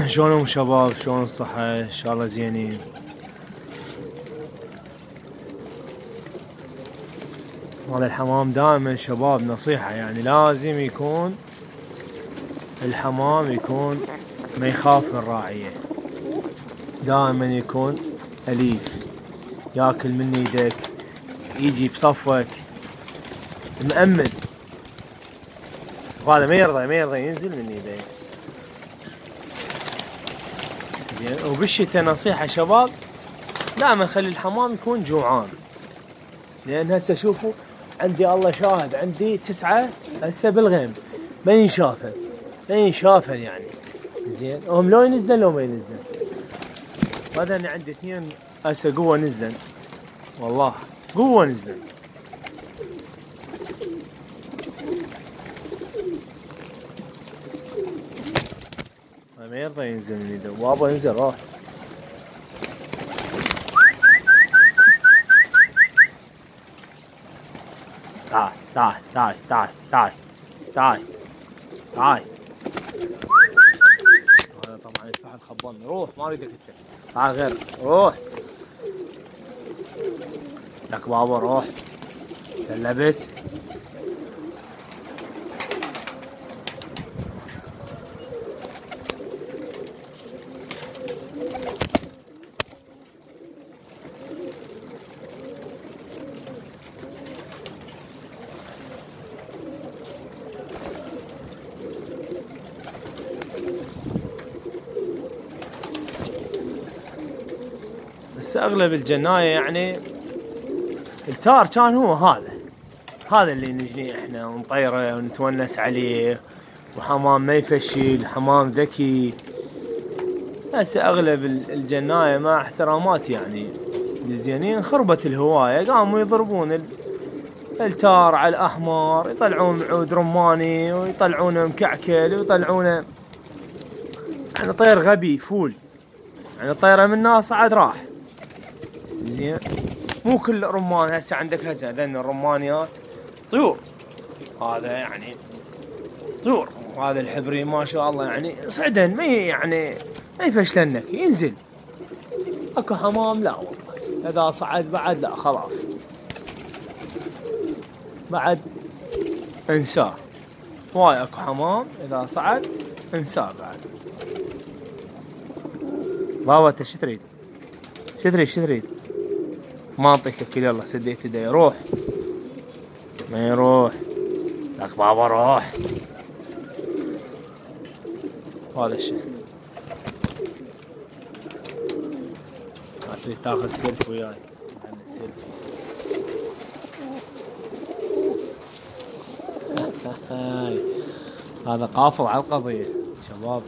شلونهم شباب؟ شلون الصحة؟ ان شاء الله زينين. هذا الحمام دائما شباب نصيحة، يعني لازم يكون الحمام يكون ما يخاف من الراعية، دائما يكون أليف، ياكل من يدك، يجي بصفك مأمن. وهذا ما يرضى ينزل من يدك. زين. وبالشتاء نصيحة شباب، دائما خلي الحمام يكون جوعان، لأن هسه شوفوا عندي الله شاهد، عندي 9 هسه بالغيم ما ينشافن يعني. زين. هم لو ينزلن لو ما ينزلن. هذا انا عندي 2 هسه قوة نزلن، والله قوة نزلن. ما يرضى ينزل من يده. بابا انزل روح. تعال. هذا طبعا الفحل خبطني. روح ما اريدك انت. تعال غير. روح لك بابا روح. قلبت. بس اغلب الجناية يعني التار كان هو هذا اللي نجنيه احنا ونطيره ونتونس عليه، وحمام ما يفشل، حمام ذكي. هسه اغلب الجناية مع احترامات يعني الزينين خربت الهواية، قاموا يضربون التار على الاحمر، يطلعون عود رماني ويطلعونه مكعكل ويطلعونه يعني طير غبي فول، يعني طيره من صعد راح. زين. مو كل رمان هسه عندك هسه ذن الرمانيات طيور، هذا يعني طيور. هذا الحبري ما شاء الله يعني صعدن ما يفشلنك، ينزل. اكو حمام لا والله اذا صعد بعد لا خلاص، بعد انساه. واي اكو حمام اذا صعد انساه بعد. بابا انت شو تريد؟ ما اعطيك اكل. يلا سديت يدي. روح. ما يروح لك بابا روح. هذا الشيء ما تريد تاخذ سيلف وياي. هذا قافل على القضية شباب.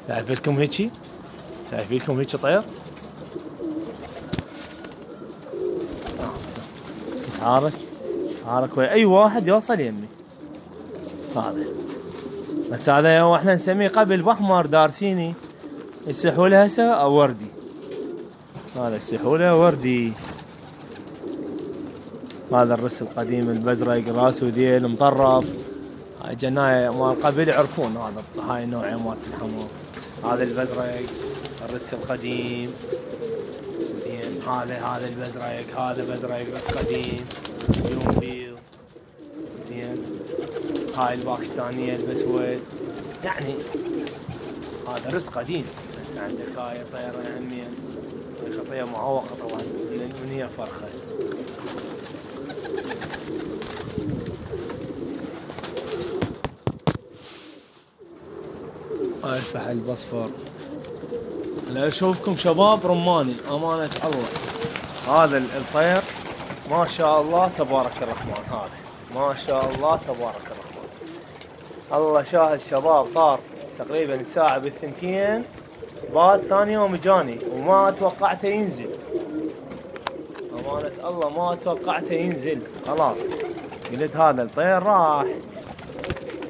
شايفلكم هيجي طير يتحرك ويا اي واحد يوصل يمي. هذا بس هذا هو احنا نسميه قبل باحمر دارسيني، السحولة هسه وردي. هذا السحولة وردي. هذا الرس القديم البزرق، راس وديل مطرف. هاي جناية مال قبل يعرفون هاي النوعية مالت الحمام. هذا البزرق الرس القديم. زين. هذا البزرق، هذا بزرق بس قديم يوم بيض. زين. هاي الباكستانية البسود، يعني هذا رس قديم. بس عندك هاي طيرة يا خطية معوقة طبعا من هي فرخة. هاي الفحل البصفر. لا اشوفكم شباب رماني امانة الله. هذا الطير ما شاء الله تبارك الرحمن. هذا ما شاء الله تبارك الرحمن. الله شاهد شباب، طار تقريبا الساعة بالثنتين بعد ثاني يوم جاني وما توقعته ينزل. امانة الله ما توقعته ينزل. خلاص قلت هذا الطير راح،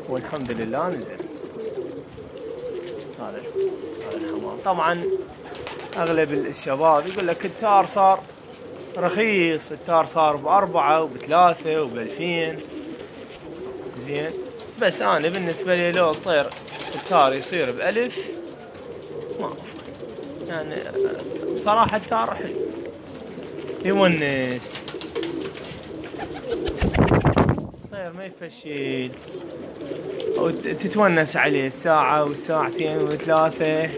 والحمد لله نزل. هذا الحمام. طبعا اغلب الشباب يقول لك التار صار رخيص، التار صار ب4 وب3 وب2000. زين. بس انا بالنسبة لي لو الطير التار يصير ب1000 ما أعرف يعني. بصراحة التار حلو يونس، طير ما يفشل او تتونس عليه الساعة والساعتين والثلاثة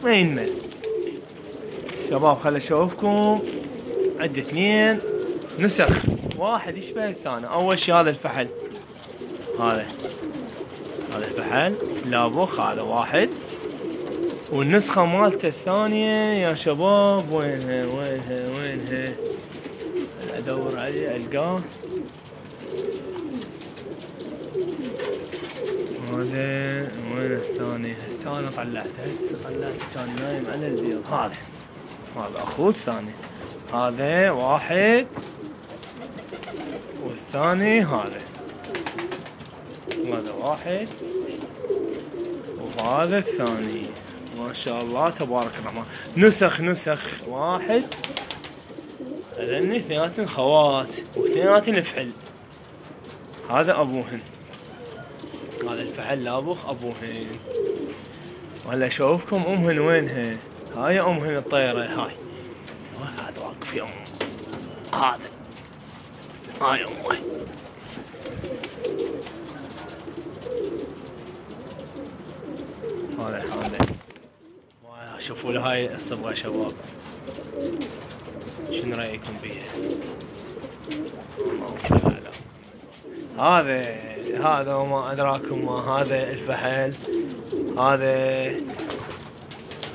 ما ينمل. شباب خل اشوفكم، عندي 2 نسخ، واحد يشبه الثاني. اول شي هذا الفحل، هذا الفحل لابوخ، هذا واحد. والنسخة مالته الثانية يا شباب وينها ادور عليه القاه. هذا وين الثاني؟ هسه انا طلعته كان نايم على البيض. هذا اخوه الثاني، هذا واحد والثاني هذا واحد وهذا الثاني. ما شاء الله تبارك الرحمن. نسخ واحد. هذني 2 خوات و2 فحل. هذا ابوهن، هذا الفحل لابوخ ابوهن. وهلا اشوفكم امهن وينها. هاي امهن الطيرة، هاي هذا واقف يم، هاي امه. هذا شوفوا له هاي الصبغة يا شباب، شنو رايكم بيها؟ هذا وما ادراكم ما هذا الفحل.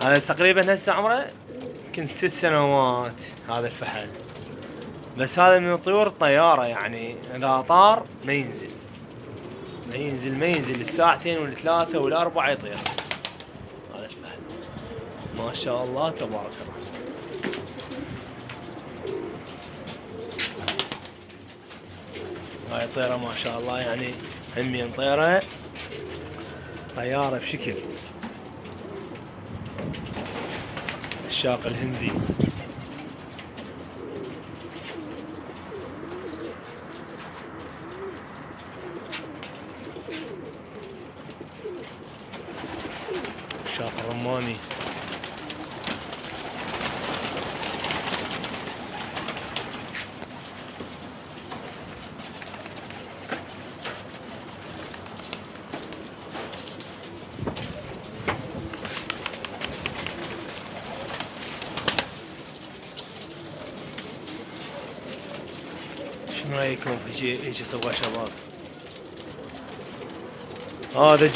هذا تقريبا هسه عمره يمكن 6 سنوات. هذا الفحل، بس هذا من طيور الطيارة، يعني اذا طار ما ينزل الساعتين وال3 وال4 يطير. هذا الفحل ما شاء الله تبارك الله. هاي الطيرة ما شاء الله، يعني همين طيارة بشكل. الشاق الهندي، الشاق الرماني. شنو رايكم هيجي صبغة شباب؟ هذا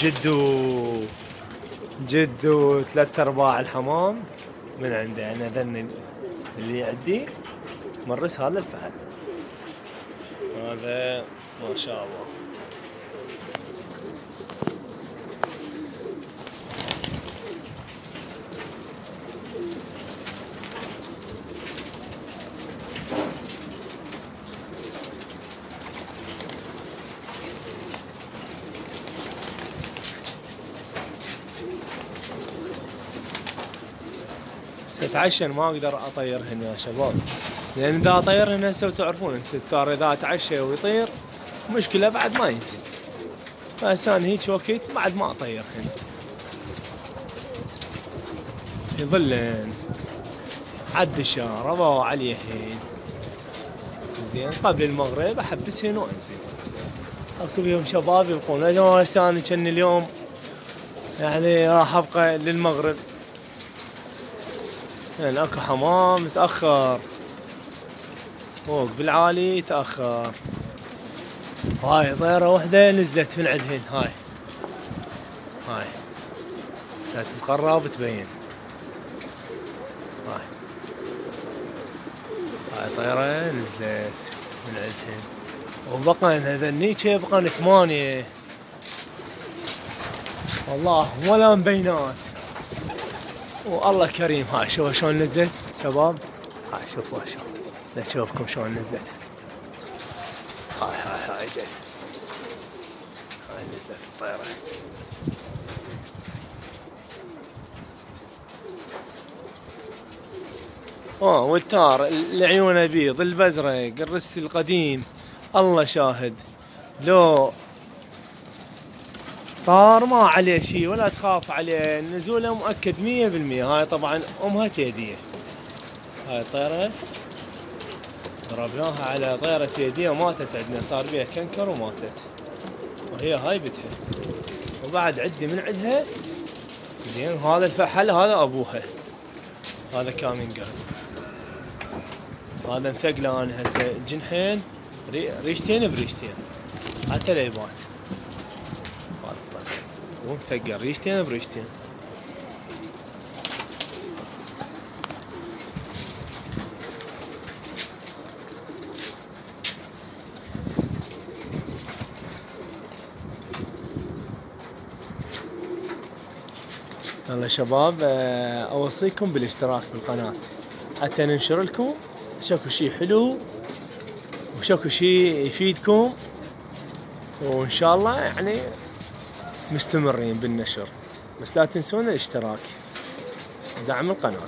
جدو 3/4 الحمام من عنده. انا ذني اللي عندي مرس هذا الفحل. هذا ما شاء الله. اتعشى ما اقدر اطيرهن يا شباب، لان اذا اطيرهن هسه وتعرفون انت التار اذا تعشى ويطير مشكله بعد ما ينزل. فهسه انا هيك وقت بعد ما اطيرهن، يظلن عد الشهر رضوا عليهن زين. قبل المغرب احبسهن وانزل. اكو بيهم شباب يبقون. هسه انا كان اليوم يعني راح ابقى للمغرب، يعني اكو حمام متأخر فوق بالعالي تأخر. هاي طيارة وحدة نزلت من عندهن. هاي ستتقرب تبين. هاي طيارة نزلت من عندهن، وبقى هذنيك بقى 8 والله ولا مبينات. والله كريم. هاي شوفوا شلون نزلت شباب. هاي شوفوا شلون، نشوفكم شلون نزلت. هاي جت، هاي نزلت الطيارة. والتار اللي عيونه بيض، البزرق، الرسي القديم، الله شاهد. لو طار ما عليه شي ولا تخاف عليه، نزوله مؤكد 100%. هاي طبعا امها تيدية، هاي الطيرة ضربناها على طيرة تيدية ماتت عندنا، صار بيها كنكر وماتت، وهي هاي بتها. وبعد عدي من عندها زين. هذا الفحل هذا ابوها، هذا كامينجر، هذا انثقله انا هسه جنحين ريشتين بريشتين حتى لا يبات، ومثقل ريشتين بريشتين. يلا شباب، اوصيكم بالاشتراك بالقناة حتى ننشر لكم شكو شي حلو وشكو شي يفيدكم، وان شاء الله يعني مستمرين بالنشر. بس لا تنسون الاشتراك ودعم القناة.